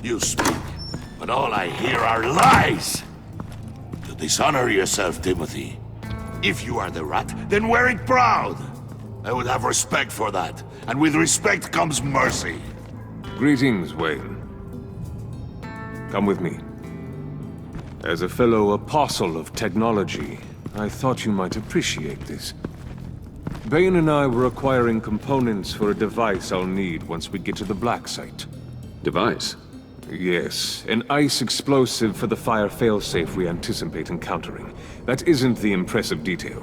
You speak, but all I hear are lies! You dishonor yourself, Timothy. If you are the rat, then wear it proud! I would have respect for that, and with respect comes mercy. Greetings, Wayne. Come with me. As a fellow apostle of technology, I thought you might appreciate this. Bane and I were acquiring components for a device I'll need once we get to the Black Site. Device? Yes, an ice explosive for the fire failsafe we anticipate encountering. That isn't the impressive detail.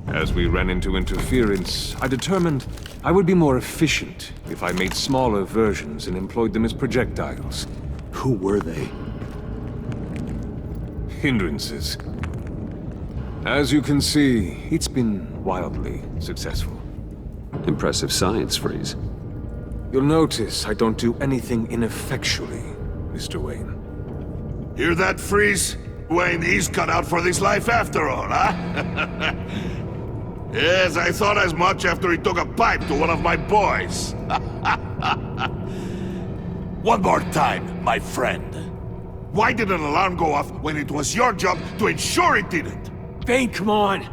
As we ran into interference, I determined I would be more efficient if I made smaller versions and employed them as projectiles. Who were they? Hindrances. As you can see, it's been wildly successful. Impressive science, Freeze. You'll notice I don't do anything ineffectually, Mr. Wayne. Hear that, Freeze? Wayne, he's cut out for this life after all, huh? Yes, I thought as much after he took a pipe to one of my boys. One more time, my friend. Why did an alarm go off when it was your job to ensure it didn't? Bane, come on!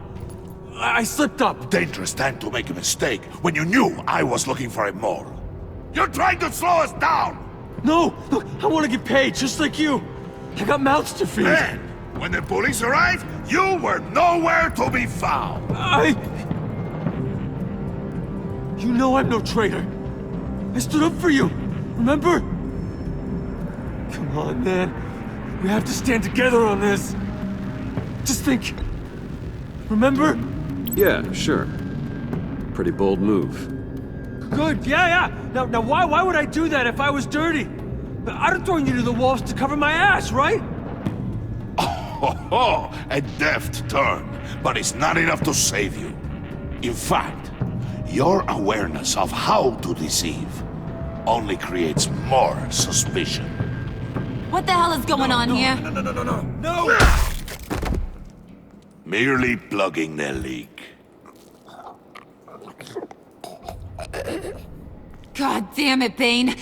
I slipped up! Dangerous time to make a mistake when you knew I was looking for a mole. You're trying to slow us down! No! Look, I want to get paid, just like you! I got mouths to feed! Then, when the police arrived, you were nowhere to be found! You know I'm no traitor! I stood up for you! Remember? Come on, man. We have to stand together on this! Just think... Remember? Yeah, sure. Pretty bold move. Good, yeah! Now why would I do that if I was dirty? I'd have thrown you to the wolves to cover my ass, right? Oh, a deft turn, but it's not enough to save you. In fact, your awareness of how to deceive only creates more suspicion. What the hell is going on here? No! Merely plugging the leak. God damn it, Bane.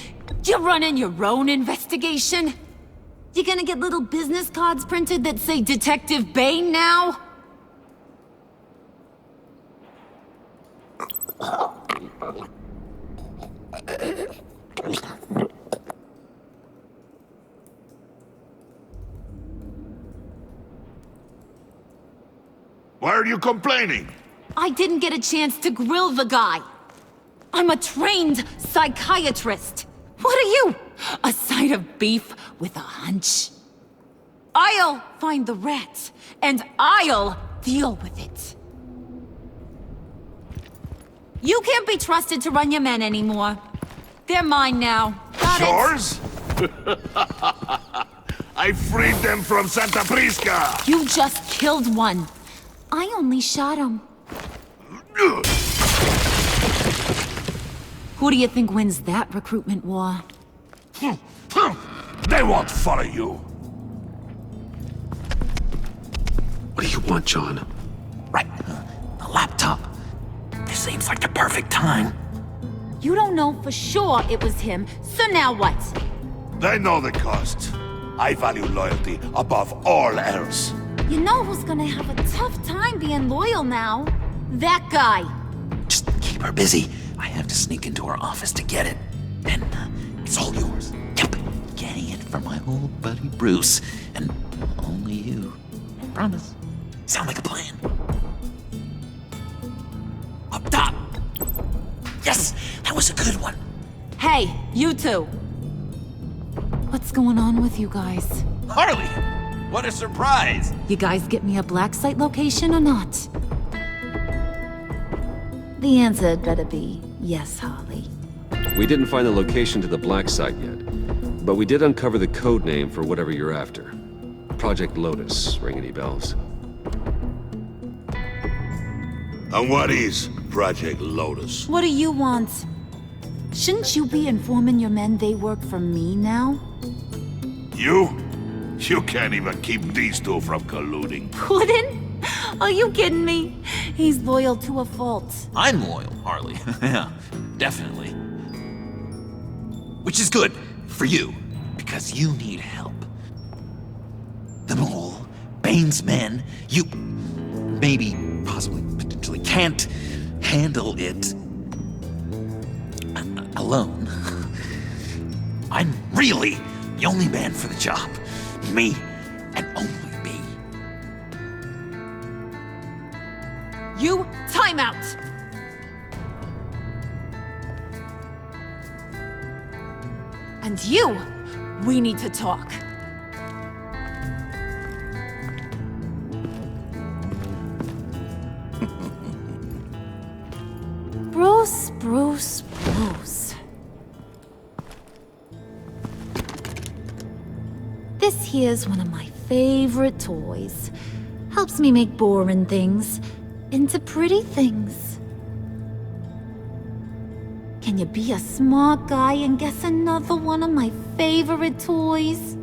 You're running your own investigation? You gonna get little business cards printed that say Detective Bane now? Why are you complaining? I didn't get a chance to grill the guy. I'm a trained psychiatrist. What are you? A side of beef with a hunch? I'll find the rat, and I'll deal with it. You can't be trusted to run your men anymore. They're mine now. Got Yours? I freed them from Santa Prisca! it? You just killed one. I only shot him. Who do you think wins that recruitment war? They won't follow you. What do you want, John? Right, the laptop. This seems like the perfect time. You don't know for sure it was him, so now what? They know the cost. I value loyalty above all else. You know who's gonna have a tough time being loyal now? That guy. Just keep her busy. I have to sneak into her office to get it. And it's all yours. Yep, getting it from my old buddy Bruce. And only you. Promise. Sound like a plan. Up top. Yes, that was a good one. Hey, you two. What's going on with you guys? Harley, what a surprise. You guys get me a black site location or not? The answer had better be yes, Harley. We didn't find the location to the Black Site yet, but we did uncover the code name for whatever you're after. Project Lotus. Ring any bells? And what is Project Lotus? What do you want? Shouldn't you be informing your men they work for me now? You? You can't even keep these two from colluding. Couldn't? Are you kidding me? He's loyal to a fault. I'm loyal, Harley. Yeah, definitely. Which is good for you, because you need help. The mole, Bane's men, you maybe, possibly, potentially can't handle it alone. I'm really the only man for the job. Me and only me. You, time out! And you, we need to talk. Bruce. This here's one of my favorite toys. Helps me make boring things into pretty things. Can you be a smart guy and guess another one of my favorite toys?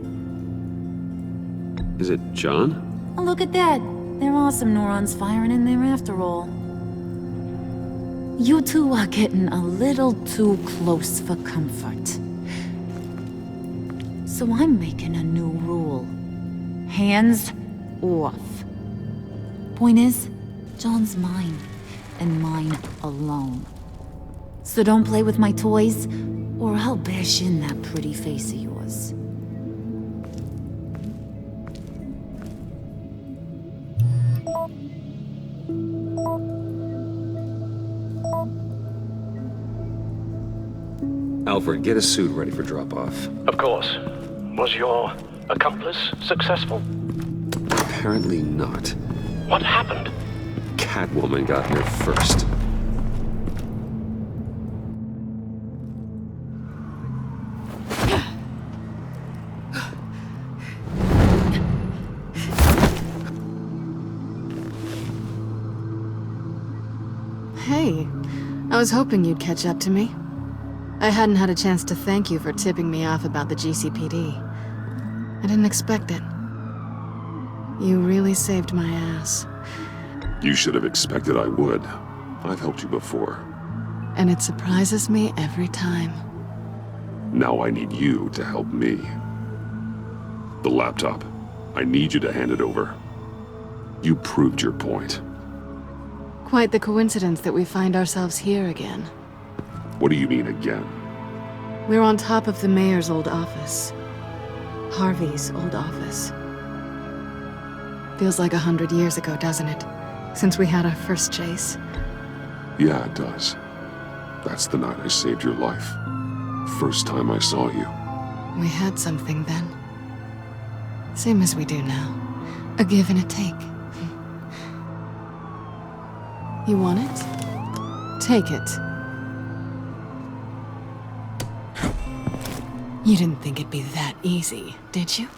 Is it John? Oh, look at that. There are some neurons firing in there after all. You two are getting a little too close for comfort. So I'm making a new rule. Hands off. Point is, John's mine, and mine alone. So don't play with my toys, or I'll bash in that pretty face of yours. Alfred, get a suit ready for drop-off. Of course. Was your accomplice successful? Apparently not. What happened? Catwoman got here first. Hey, I was hoping you'd catch up to me. I hadn't had a chance to thank you for tipping me off about the GCPD. I didn't expect it. You really saved my ass. You should have expected I would. I've helped you before. And it surprises me every time. Now I need you to help me. The laptop. I need you to hand it over. You proved your point. Quite the coincidence that we find ourselves here again. What do you mean again? We're on top of the mayor's old office. Harvey's old office. Feels like 100 years ago, doesn't it? Since we had our first chase. Yeah, it does. That's the night I saved your life. First time I saw you. We had something then. Same as we do now. A give and a take. You want it? Take it. You didn't think it'd be that easy, did you?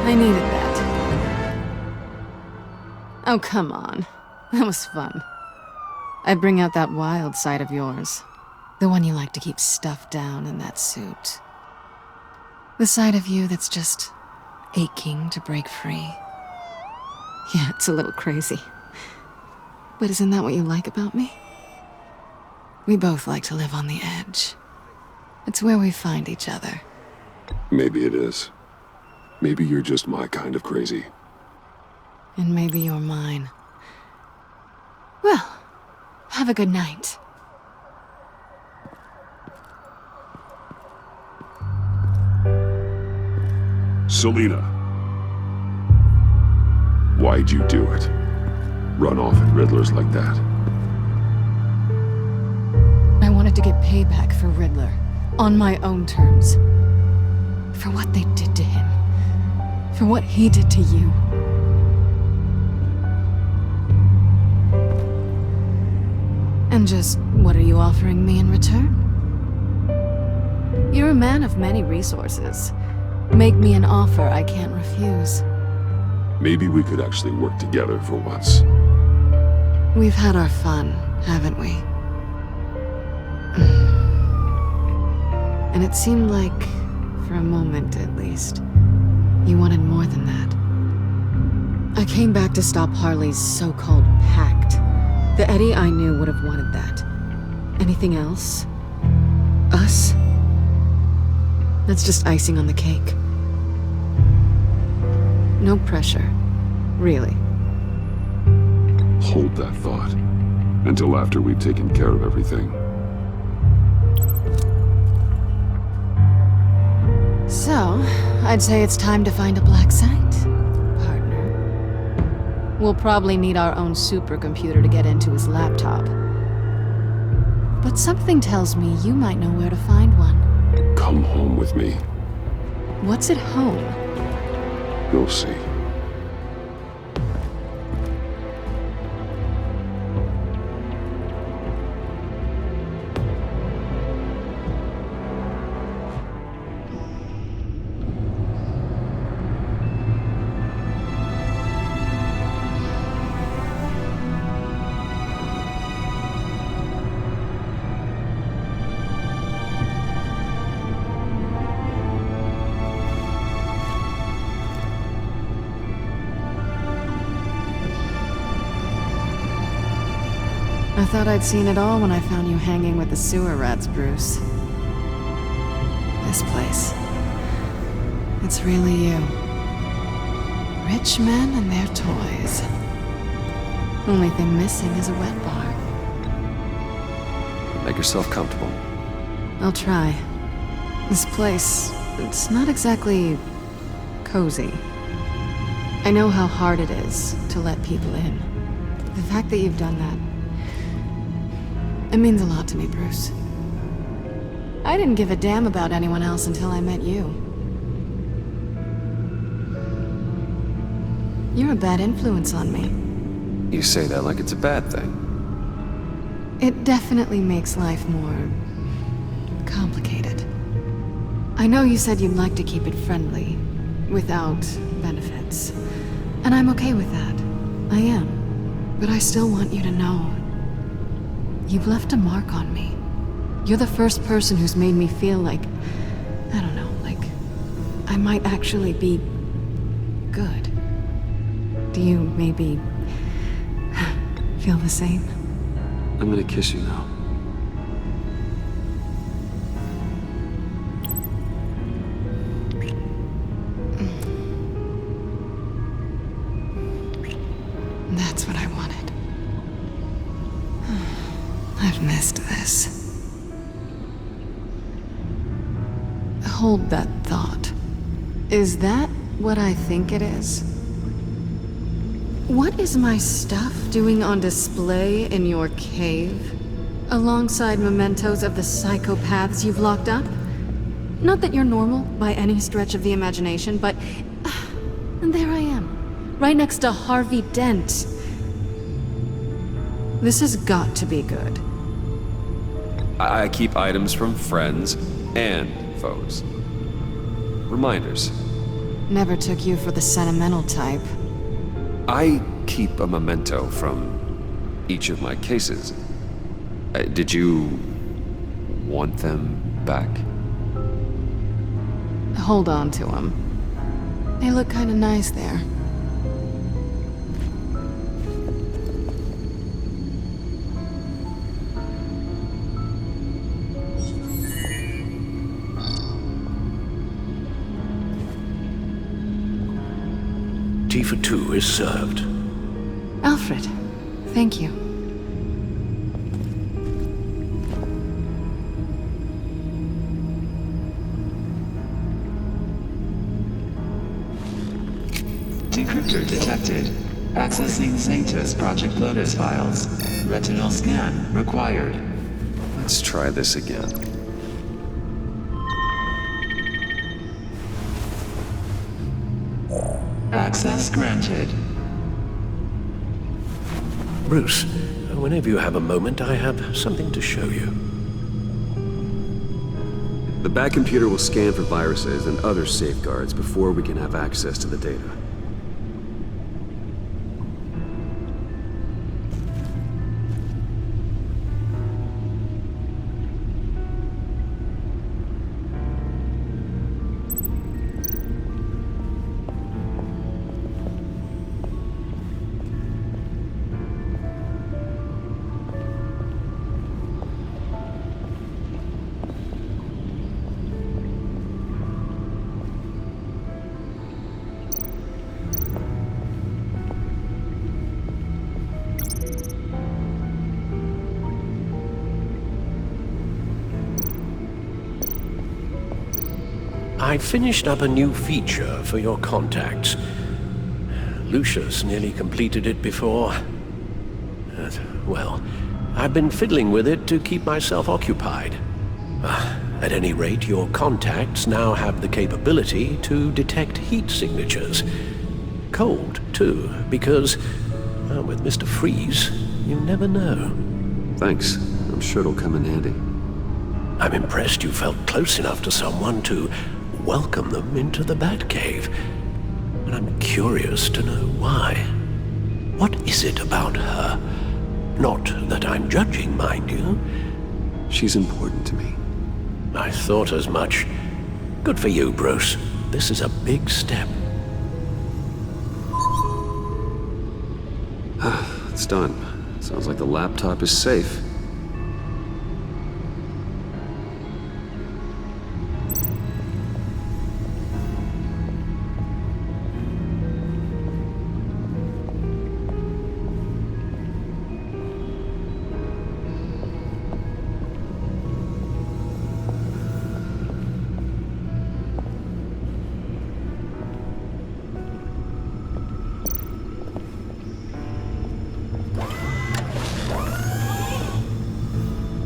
I needed that. Oh, come on. That was fun. I bring out that wild side of yours. The one you like to keep stuffed down in that suit. The side of you that's just aching to break free. Yeah, it's a little crazy. But isn't that what you like about me? We both like to live on the edge. It's where we find each other. Maybe it is. Maybe you're just my kind of crazy. And maybe you're mine. Well, have a good night. Selena. Why'd you do it? Run off at Riddlers like that? I wanted to get payback for Riddler, on my own terms. For what they did to him. For what he did to you. And just, what are you offering me in return? You're a man of many resources. Make me an offer I can't refuse. Maybe we could actually work together for once. We've had our fun, haven't we? And it seemed like, for a moment at least, you wanted more than that. I came back to stop Harley's so-called pact. The Eddie I knew would have wanted that. Anything else? Us? That's just icing on the cake. No pressure. Really. Hold that thought. Until after we've taken care of everything. So, I'd say it's time to find a black site, partner. We'll probably need our own supercomputer to get into his laptop. But something tells me you might know where to find one. Come home with me. What's at home? You'll see. I thought I'd seen it all when I found you hanging with the sewer rats, Bruce. This place. It's really you. Rich men and their toys. Only thing missing is a wet bar. Make yourself comfortable. I'll try. This place, it's not exactly cozy. I know how hard it is to let people in. The fact that you've done that, it means a lot to me, Bruce. I didn't give a damn about anyone else until I met you. You're a bad influence on me. You say that like it's a bad thing. It definitely makes life more complicated. I know you said you'd like to keep it friendly, without benefits. And I'm okay with that. I am. But I still want you to know. You've left a mark on me. You're the first person who's made me feel like, I don't know, like I might actually be good. Do you maybe feel the same? I'm gonna kiss you now. That's what I wanted. I've missed this. Hold that thought. Is that what I think it is? What is my stuff doing on display in your cave? Alongside mementos of the psychopaths you've locked up? Not that you're normal by any stretch of the imagination, but... and there I am, right next to Harvey Dent. This has got to be good. I keep items from friends and foes. Reminders. Never took you for the sentimental type. I keep a memento from each of my cases. Did you want them back? Hold on to them. They look kind of nice there. Tea for two is served. Alfred, thank you. decryptor detected. Accessing Sanctus Project Lotus files. Retinal scan required. Let's try this again. Access granted. Bruce, whenever you have a moment, I have something to show you. The back computer will scan for viruses and other safeguards before we can have access to the data. I finished up a new feature for your contacts. Lucius nearly completed it before. Well, I've been fiddling with it to keep myself occupied. At any rate, your contacts now have the capability to detect heat signatures. Cold, too, because, well, with Mr. Freeze, you never know. Thanks. I'm sure it'll come in handy. I'm impressed you felt close enough to someone to welcome them into the Batcave. And I'm curious to know why. What is it about her? Not that I'm judging, mind you. She's important to me. I thought as much. Good for you, Bruce. This is a big step. It's done. Sounds like the laptop is safe.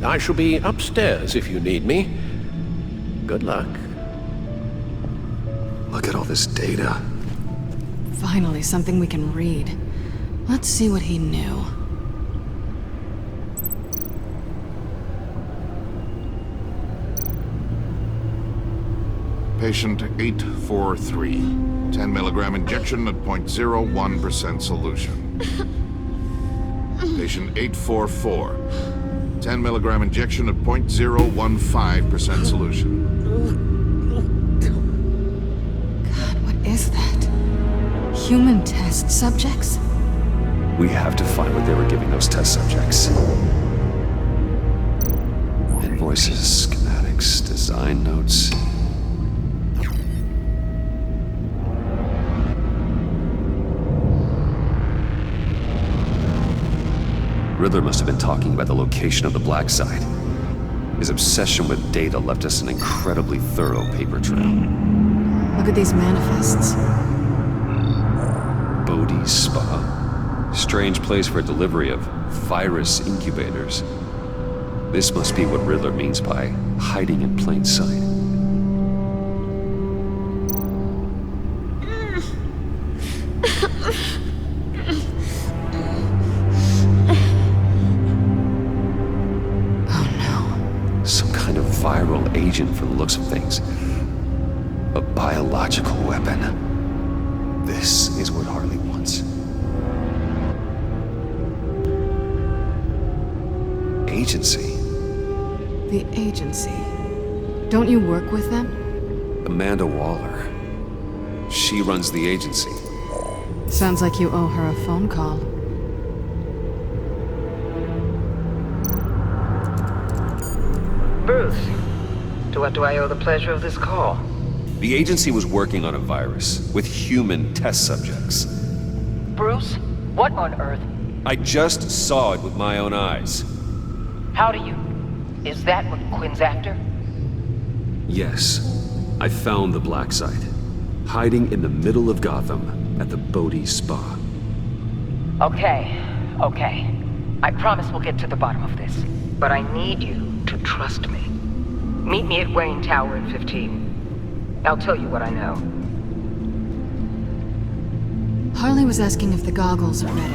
I shall be upstairs if you need me. Good luck. Look at all this data. Finally, something we can read. Let's see what he knew. Patient 843. 10 milligram injection at 0.01% solution. Patient 844. 10 milligram injection at 0.015% solution. God, what is that? Human test subjects? We have to find what they were giving those test subjects. Invoices, schematics, design notes. Riddler must have been talking about the location of the black site. His obsession with data left us an incredibly thorough paper trail. Look at these manifests. Bodhi's Spa. Strange place for a delivery of virus incubators. This must be what Riddler means by hiding in plain sight. Viral agent from the looks of things. A biological weapon. This is what Harley wants. Agency. The agency. Don't you work with them? Amanda Waller. She runs the agency. Sounds like you owe her a phone call. Bruce, to what do I owe the pleasure of this call? The agency was working on a virus with human test subjects. Bruce, what on earth? I just saw it with my own eyes. How do you... Is that what Quinn's after? Yes. I found the black site. Hiding in the middle of Gotham. at the Bodhi Spa. Okay. I promise we'll get to the bottom of this. But I need you to trust me. Meet me at Wayne Tower in 15. I'll tell you what I know. Harley was asking if the goggles are ready.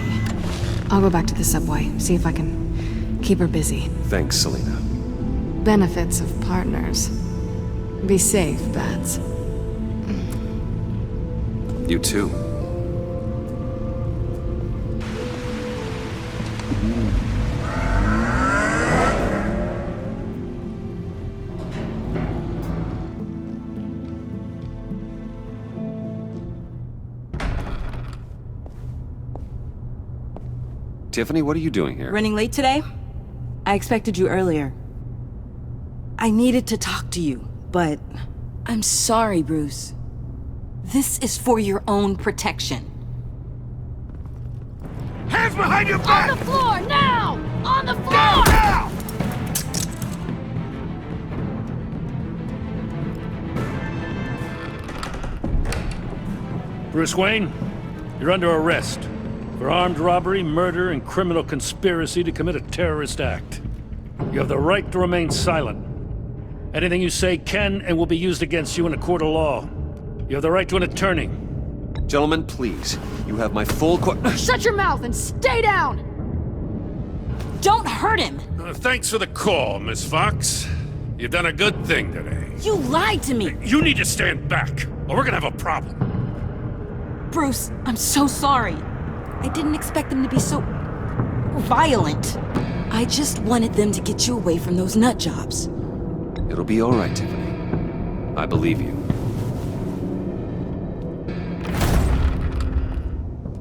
I'll go back to the subway, see if I can keep her busy. Thanks, Selena. Benefits of partners. Be safe, Bats. You too. Tiffany, what are you doing here? Running late today? I expected you earlier. I needed to talk to you, but I'm sorry, Bruce. This is for your own protection. Hands behind your back! On the floor, now! On the floor! Now! Bruce Wayne, you're under arrest for armed robbery, murder, and criminal conspiracy to commit a terrorist act. You have the right to remain silent. Anything you say can and will be used against you in a court of law. You have the right to an attorney. Gentlemen, please. You have my full Shut your mouth and stay down! Don't hurt him! Thanks for the call, Miss Fox. You've done a good thing today. You lied to me! You need to stand back, or we're gonna have a problem. Bruce, I'm so sorry. I didn't expect them to be so violent. I just wanted them to get you away from those nut jobs. It'll be all right, Tiffany. I believe you.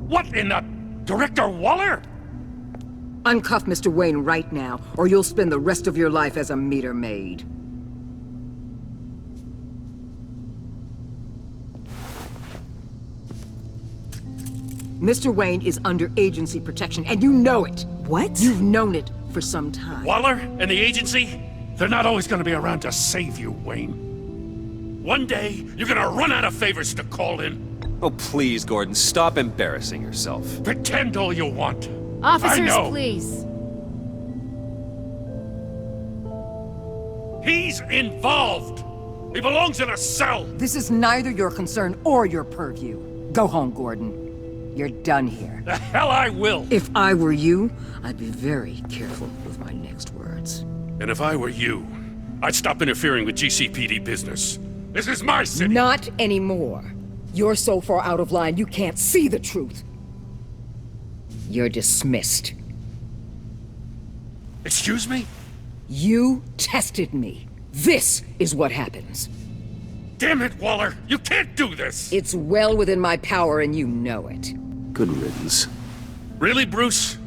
What in the... Director Waller? Uncuff Mr. Wayne right now, or you'll spend the rest of your life as a meter maid. Mr. Wayne is under agency protection, and you know it. What? You've known it for some time. Waller and the agency? They're not always gonna be around to save you, Wayne. One day, you're gonna run out of favors to call in. Oh, please, Gordon, stop embarrassing yourself. Pretend all you want. Officers, I know. please. He's involved. He belongs in a cell. This is neither your concern or your purview. Go home, Gordon. You're done here. The hell I will. If I were you, I'd be very careful with my next words. And if I were you, I'd stop interfering with GCPD business. This is my city. Not anymore. You're so far out of line you can't see the truth. You're dismissed. Excuse me? You tested me. This is what happens. Damn it, Waller! You can't do this! It's well within my power and you know it. Good riddance. Really, Bruce?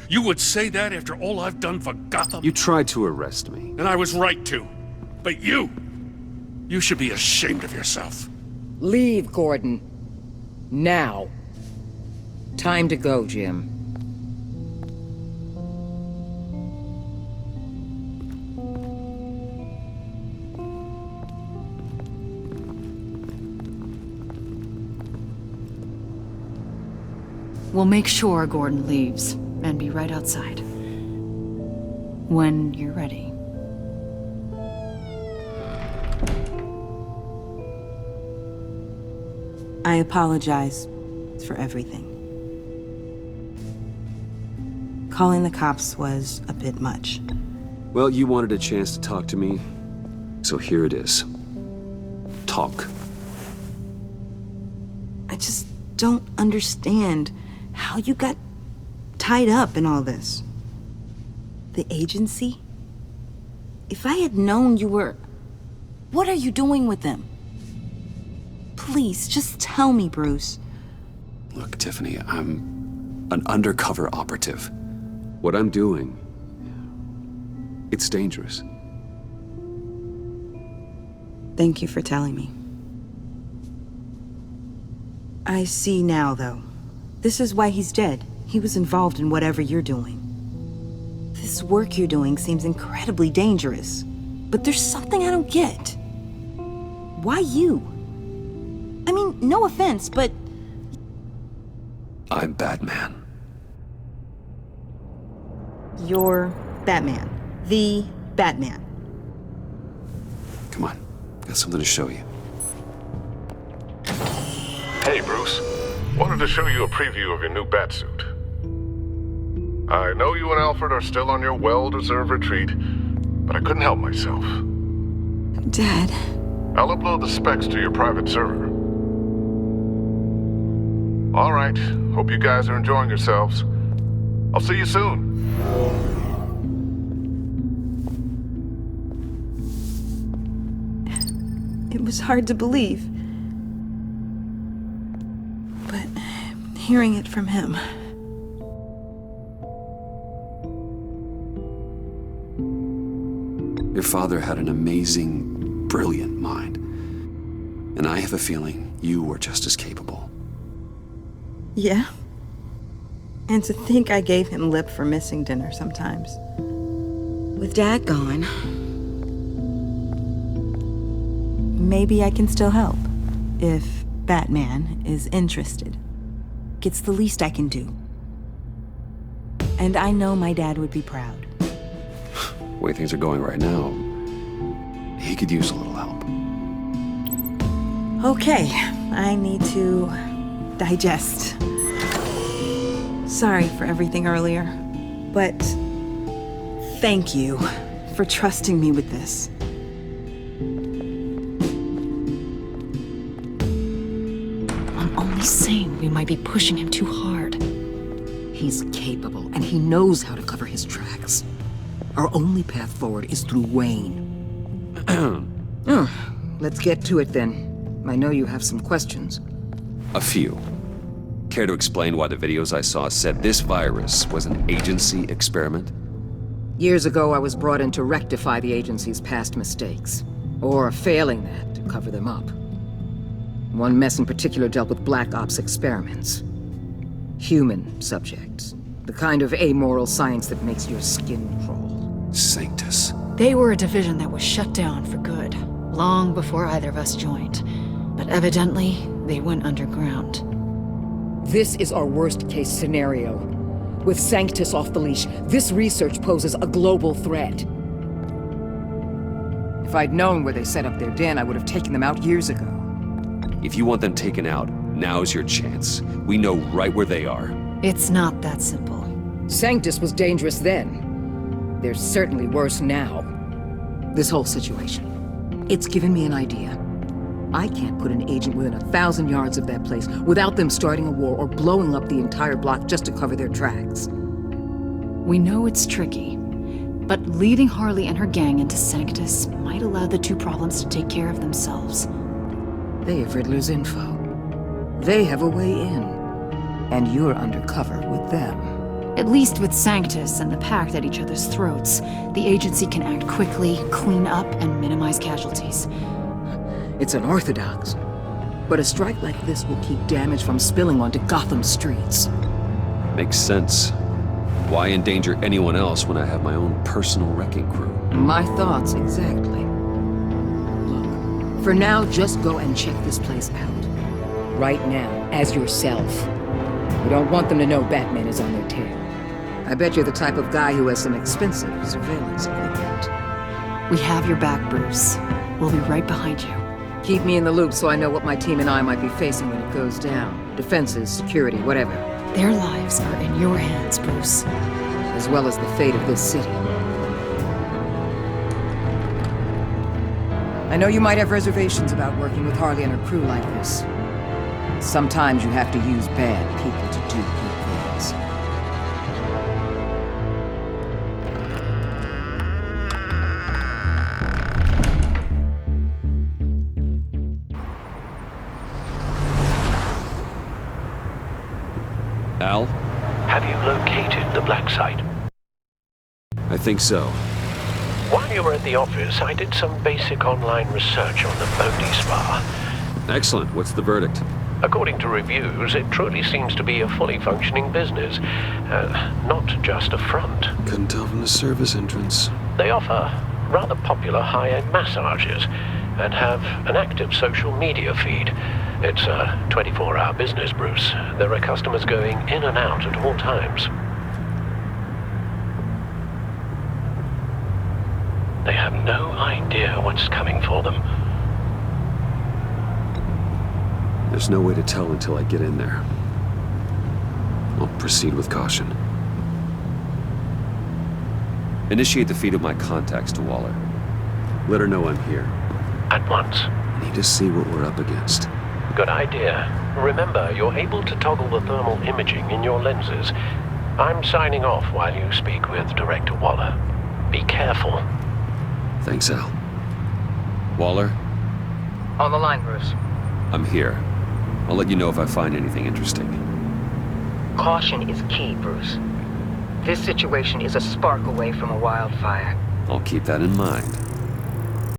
You would say that after all I've done for Gotham? You tried to arrest me. And I was right to. But you should be ashamed of yourself. Leave, Gordon. Now. Time to go, Jim. We'll make sure Gordon leaves, and be right outside. When you're ready. I apologize for everything. Calling the cops was a bit much. Well, you wanted a chance to talk to me, so here it is. Talk. I just don't understand how you got tied up in all this. The agency? If I had known you were... What are you doing with them? Please, just tell me, Bruce. Look, Tiffany, I'm an undercover operative. What I'm doing, it's dangerous. Thank you for telling me. I see now, though. This is why he's dead. He was involved in whatever you're doing. This work you're doing seems incredibly dangerous. But there's something I don't get. Why you? I mean, no offense, but I'm Batman. You're Batman. The Batman. Come on, got something to show you. Hey, Bruce. Wanted to show you a preview of your new Batsuit. I know you and Alfred are still on your well-deserved retreat, but I couldn't help myself. Dad. I'll upload the specs to your private server. All right. Hope you guys are enjoying yourselves. I'll see you soon. It was hard to believe. But hearing it from him... Your father had an amazing, brilliant mind. And I have a feeling you were just as capable. Yeah? And to think I gave him lip for missing dinner sometimes. With Dad gone... maybe I can still help. If Batman is interested. It's the least I can do. And I know my dad would be proud. The way things are going right now, he could use a little help. Okay, I need to digest. Sorry for everything earlier, but thank you for trusting me with this. I'm only saying we might be pushing him too hard. He's capable, and he knows how to cover his tracks. Our only path forward is through Wayne. Let's get to it then. I know you have some questions. A few. Care to explain why the videos I saw said this virus was an agency experiment? Years ago, I was brought in to rectify the agency's past mistakes. Or failing that, to cover them up. One mess in particular dealt with Black Ops experiments. Human subjects. The kind of amoral science that makes your skin crawl. Sanctus. They were a division that was shut down for good, long before either of us joined. But evidently, they went underground. This is our worst-case scenario. With Sanctus off the leash, this research poses a global threat. If I'd known where they set up their den, I would have taken them out years ago. If you want them taken out, now's your chance. We know right where they are. It's not that simple. Sanctus was dangerous then. They're certainly worse now. This whole situation, it's given me an idea. I can't put an agent within 1,000 yards of that place without them starting a war or blowing up the entire block just to cover their tracks. We know it's tricky, but leading Harley and her gang into Sanctus might allow the two problems to take care of themselves. They have Riddler's info. They have a way in. And you're undercover with them. At least with Sanctus and the Pact at each other's throats, the agency can act quickly, clean up, and minimize casualties. It's unorthodox, but a strike like this will keep damage from spilling onto Gotham streets. Makes sense. Why endanger anyone else when I have my own personal wrecking crew? My thoughts, exactly. Look, for now, just go and check this place out. Right now, as yourself. We don't want them to know Batman is on their tail. I bet you're the type of guy who has some expensive surveillance equipment. We have your back, Bruce. We'll be right behind you. Keep me in the loop so I know what my team and I might be facing when it goes down. Defenses, security, whatever. Their lives are in your hands, Bruce. As well as the fate of this city. I know you might have reservations about working with Harley and her crew like this. Sometimes you have to use bad people to do good things. Al? Have you located the black site? I think so. While you were at the office, I did some basic online research on the Bodhi Spa. Excellent. What's the verdict? According to reviews, it truly seems to be a fully functioning business, not just a front. Couldn't tell from the service entrance. They offer rather popular high-end massages and have an active social media feed. It's a 24-hour business, Bruce. There are customers going in and out at all times. They have no idea what's coming for them. There's no way to tell until I get in there. I'll proceed with caution. Initiate the feed of my contacts to Waller. Let her know I'm here. At once. I need to see what we're up against. Good idea. Remember, you're able to toggle the thermal imaging in your lenses. I'm signing off while you speak with Director Waller. Be careful. Thanks, Al. Waller? On the line, Bruce. I'm here. I'll let you know if I find anything interesting. Caution is key, Bruce. This situation is a spark away from a wildfire. I'll keep that in mind.